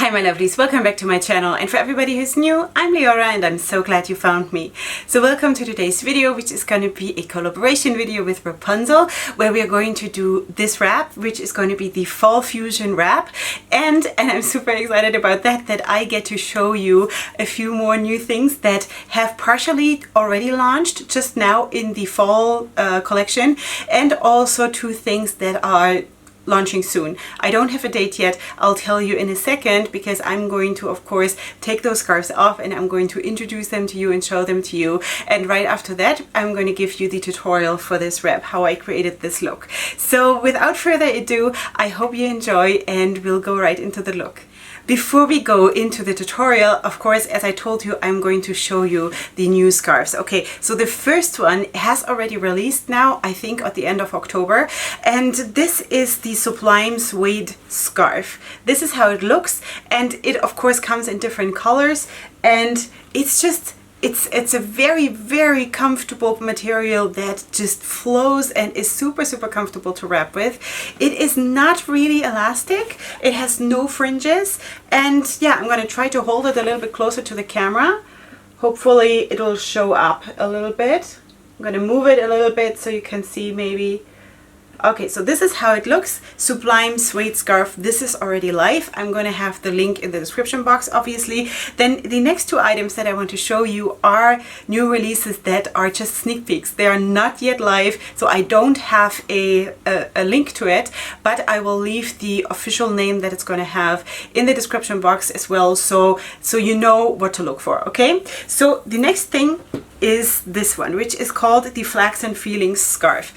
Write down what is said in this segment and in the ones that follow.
Hi my lovelies, welcome back to my channel, and for everybody who's new, I'm Leorah and I'm so glad you found me. So welcome to today's video, which is going to be a collaboration video with Wrapunzel, where we are going to do this wrap, which is going to be the Fall Fusion wrap, and I'm super excited about that I get to show you a few more new things that have partially already launched just now in the fall collection, and also two things that are launching soon. I don't have a date yet. I'll tell you in a second, because I'm going to, of course, take those scarves off and I'm going to introduce them to you and show them to you. And right after that, I'm going to give you the tutorial for this wrap, how I created this look. So without further ado, I hope you enjoy and we'll go right into the look. Before we go into the tutorial, of course, as I told you, I'm going to show you the new scarves. Okay, so the first one has already released now, I think at the end of October, and this is the Sublime Suede scarf. This is how it looks, and it of course comes in different colors, and it's just it's a very comfortable material that just flows and is super comfortable to wrap with. It is not really elastic, it has no fringes, and yeah, I'm going to try to hold it a little bit closer to the camera. Hopefully it will show up a little bit. I'm going to move it a little bit so you can see maybe. Okay, so this is how it looks. Sublime Suede scarf. This is already live. I'm going to have the link in the description box, obviously. Then the next two items that I want to show you are new releases that are just sneak peeks. They are not yet live, so I don't have a link to it, but I will leave the official name that it's going to have in the description box as well, so you know what to look for, okay? So the next thing is this one, which is called the Flaxen Feelings scarf.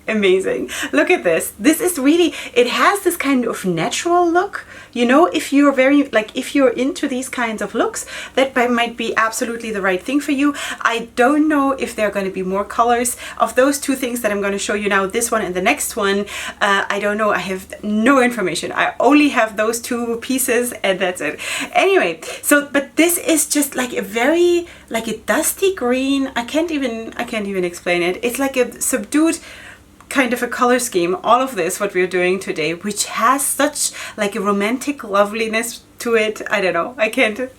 Amazing. Look at this. This is really, it has this kind of natural look. You know, if you're if you're into these kinds of looks, that might be absolutely the right thing for you. I don't know if there are going to be more colors of those two things that I'm going to show you now, this one and the next one. I don't know. I have no information. I only have those two pieces and that's it. Anyway, so, but this is just like a very, like a dusty green. I can't even explain it. It's like a subdued kind of a color scheme, all of this what we're doing today, which has such like a romantic loveliness to it. I don't know,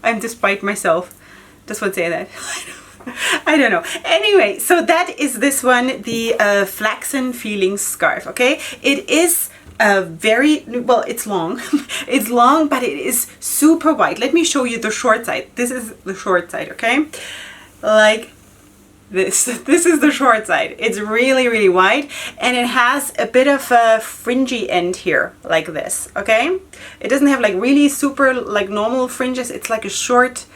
I'm despite myself, just would say that. I don't know. Anyway, so that is this one, the Flaxen Feelings scarf. Okay, it is very, well, it's long. It's long, but it is super wide. Let me show you the short side. This is the short side, okay? Like this is the short side. It's really wide, and it has a bit of a fringy end here, like this, okay? It doesn't have like really super like normal fringes. It's like a short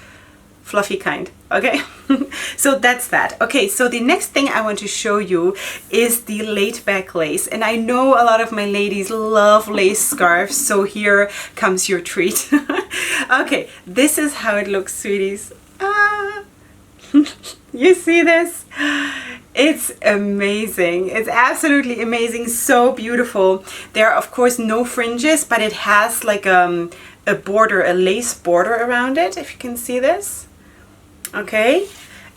fluffy kind, okay? So that's that. Okay, so the next thing I want to show you is the laid back lace, and I know a lot of my ladies love lace scarves, so here comes your treat. Okay, this is how it looks, sweeties. You see this? It's amazing. It's absolutely amazing. So beautiful. There are of course no fringes, but it has like a border, a lace border around it, if you can see this. Okay,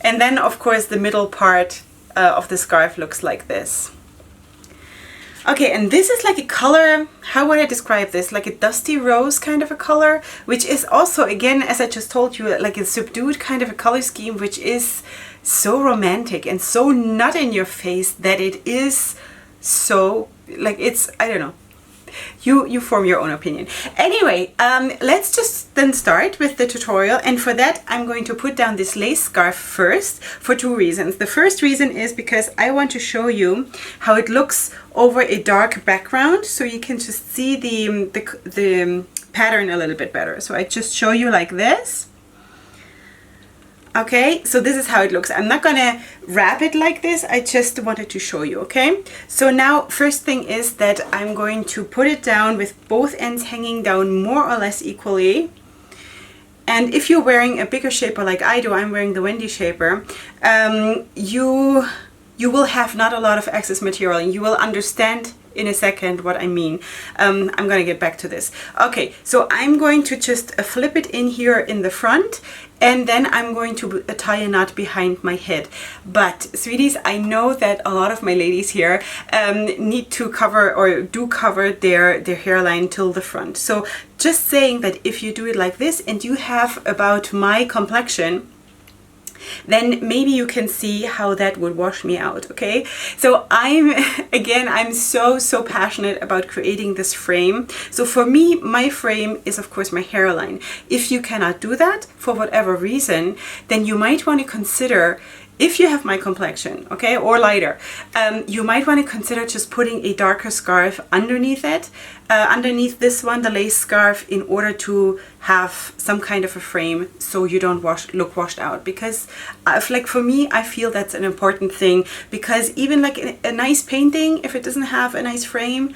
and then of course the middle part of the scarf looks like this. Okay, and this is like a color, how would I describe this? Like a dusty rose kind of a color, which is also, again, as I just told you, like a subdued kind of a color scheme, which is so romantic and so not in your face that it is so, like, it's, I don't know. You form your own opinion. Anyway, let's just then start with the tutorial, and for that I'm going to put down this lace scarf first for two reasons. The first reason is because I want to show you how it looks over a dark background, so you can just see the pattern a little bit better. So I just show you like this. Okay, so this is how it looks. I'm not gonna wrap it like this, I just wanted to show you, okay? So now, first thing is that I'm going to put it down with both ends hanging down more or less equally. And if you're wearing a bigger shaper like I do, I'm wearing the Wendy shaper, you will have not a lot of excess material, and you will understand in a second what I mean. I'm gonna get back to this. Okay, so I'm going to just flip it in here in the front, and then I'm going to tie a knot behind my head. But sweeties, I know that a lot of my ladies here need to cover or do cover their hairline till the front. So just saying that if you do it like this and you have about my complexion, then maybe you can see how that would wash me out, okay? So I'm so passionate about creating this frame. So for me, my frame is of course my hairline. If you cannot do that for whatever reason, then you might want to consider, if you have my complexion, okay, or lighter, you might want to consider just putting a darker scarf underneath it, underneath this one, the lace scarf, in order to have some kind of a frame so you don't look washed out. Because like for me, I feel that's an important thing, because even like a nice painting, if it doesn't have a nice frame,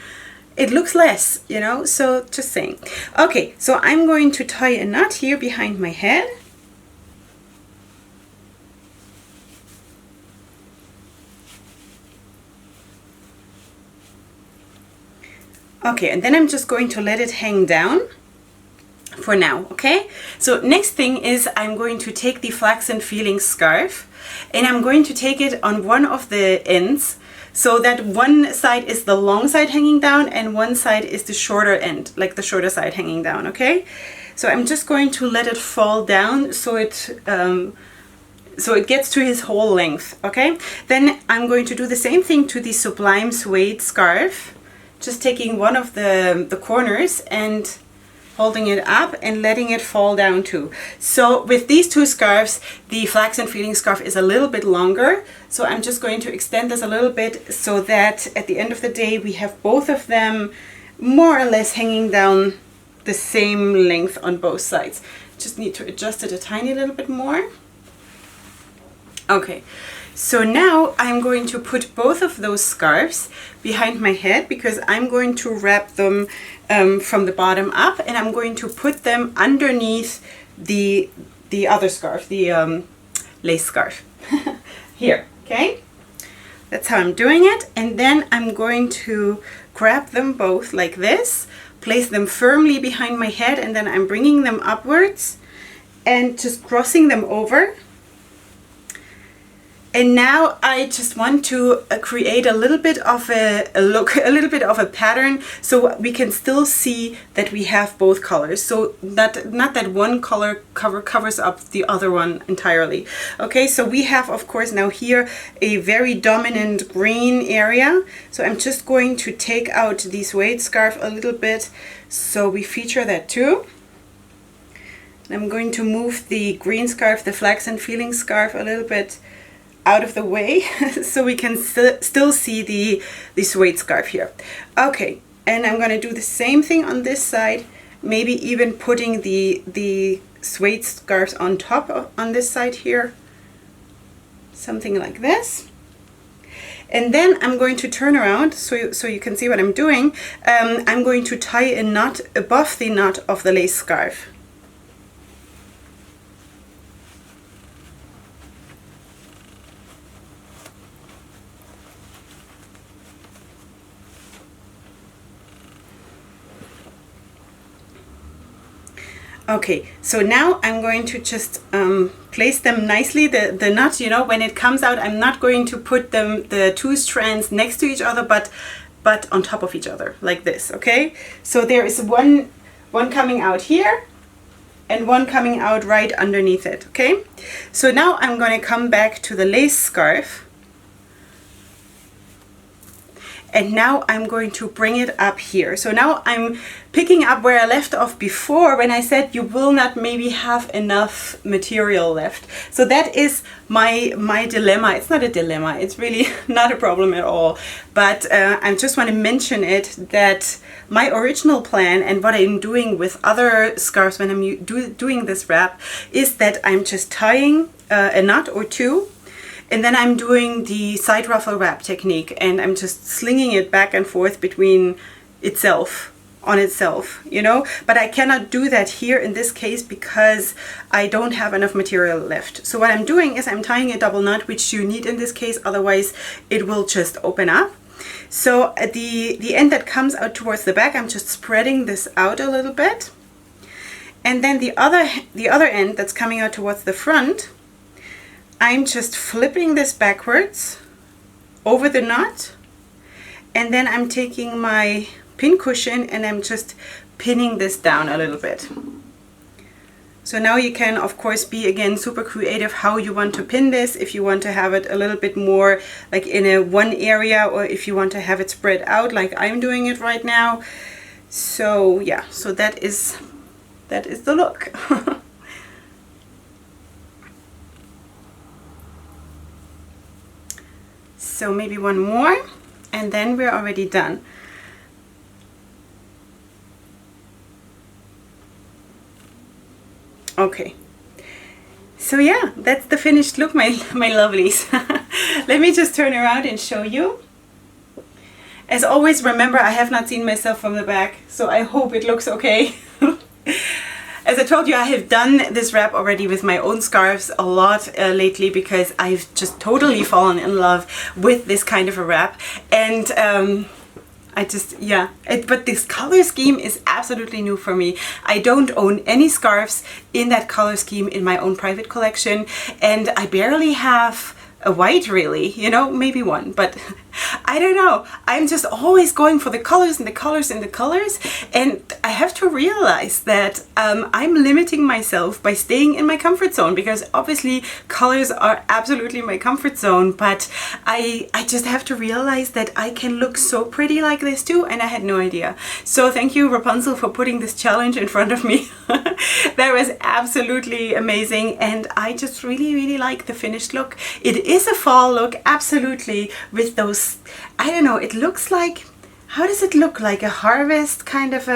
it looks less, you know, so just saying. Okay, so I'm going to tie a knot here behind my head. Okay, and then I'm just going to let it hang down for now, okay? So next thing is I'm going to take the Flaxen feeling scarf, and I'm going to take it on one of the ends, so that one side is the long side hanging down and one side is the shorter end, like the shorter side hanging down, okay? So I'm just going to let it fall down so it gets to his whole length, okay? Then I'm going to do the same thing to the Sublime Suede scarf, just taking one of the corners and holding it up and letting it fall down too. So with these two scarves, the Flaxen feeling scarf is a little bit longer, so I'm just going to extend this a little bit so that at the end of the day we have both of them more or less hanging down the same length on both sides. Just need to adjust it a tiny little bit more. Okay, so now I'm going to put both of those scarves behind my head, because I'm going to wrap them from the bottom up, and I'm going to put them underneath the other scarf, the lace scarf. Here, okay? That's how I'm doing it. And then I'm going to grab them both like this, place them firmly behind my head, and then I'm bringing them upwards and just crossing them over. And now I just want to create a little bit of a look, a little bit of a pattern, so we can still see that we have both colors. So that not that one color covers up the other one entirely. Okay, so we have of course now here a very dominant green area. So I'm just going to take out the suede scarf a little bit so we feature that too. I'm going to move the green scarf, the Flaxen feeling scarf, a little bit out of the way so we can still see the suede scarf here. Okay, and I'm going to do the same thing on this side, maybe even putting the suede scarves on top on this side here, something like this. And then I'm going to turn around so you can see what I'm doing. I'm going to tie a knot above the knot of the lace scarf. Okay, so now I'm going to just place them nicely. The knot, you know, when it comes out, I'm not going to put the two strands next to each other, but on top of each other, like this, okay? So there is one coming out here and one coming out right underneath it, okay? So now I'm going to come back to the lace scarf. And now I'm going to bring it up here. So now I'm picking up where I left off before when I said you will not maybe have enough material left. So that is my dilemma. It's not a dilemma. It's really not a problem at all. But I just want to mention it, that my original plan and what I'm doing with other scarves when I'm doing this wrap is that I'm just tying a knot or two. And then I'm doing the side ruffle wrap technique, and I'm just slinging it back and forth between itself, on itself, you know. But I cannot do that here in this case because I don't have enough material left. So what I'm doing is I'm tying a double knot, which you need in this case, otherwise it will just open up. So at the end that comes out towards the back, I'm just spreading this out a little bit. And then the other end that's coming out towards the front, I'm just flipping this backwards over the knot, and then I'm taking my pin cushion and I'm just pinning this down a little bit. So now you can of course be again super creative how you want to pin this, if you want to have it a little bit more like in a one area, or if you want to have it spread out like I'm doing it right now. So yeah, so that is the look. So maybe one more and then we're already done. Okay, so yeah, that's the finished look, my lovelies. Let me just turn around and show you. As always, remember, I have not seen myself from the back, so I hope it looks okay. As I told you, I have done this wrap already with my own scarves a lot lately, because I've just totally fallen in love with this kind of a wrap. And but this color scheme is absolutely new for me. I don't own any scarves in that color scheme in my own private collection, and I barely have a white, really, you know, maybe one, but I don't know. I'm just always going for the colors and the colors and the colors, and I have to realize that I'm limiting myself by staying in my comfort zone, because obviously colors are absolutely my comfort zone, but I just have to realize that I can look so pretty like this too, and I had no idea. So thank you, Wrapunzel, for putting this challenge in front of me. That was absolutely amazing, and I just really like the finished look. It is a fall look, absolutely, with those, I don't know, it looks like, how does it look, like a harvest kind of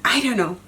I don't know.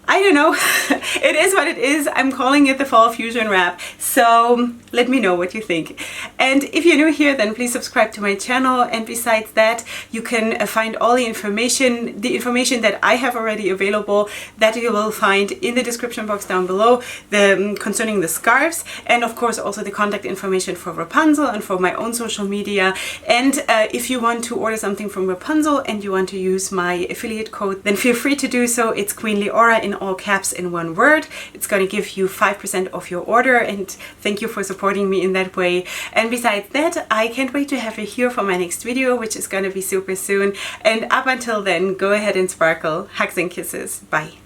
It is what it is. I'm calling it the fall fusion wrap. So let me know what you think. And if you're new here, then please subscribe to my channel. And besides that, you can find all the information that I have already available, that you will find in the description box down below, concerning the scarves, and of course also the contact information for Wrapunzel and for my own social media. And if you want to order something from Wrapunzel and you want to use my affiliate code, then feel free to do so. It's Queen Leorah in all caps in one word. It's going to give you 5% off your order, and thank you for supporting me in that way. And besides that, I can't wait to have you here for my next video, which is going to be super soon. And up until then, go ahead and sparkle. Hugs and kisses. Bye.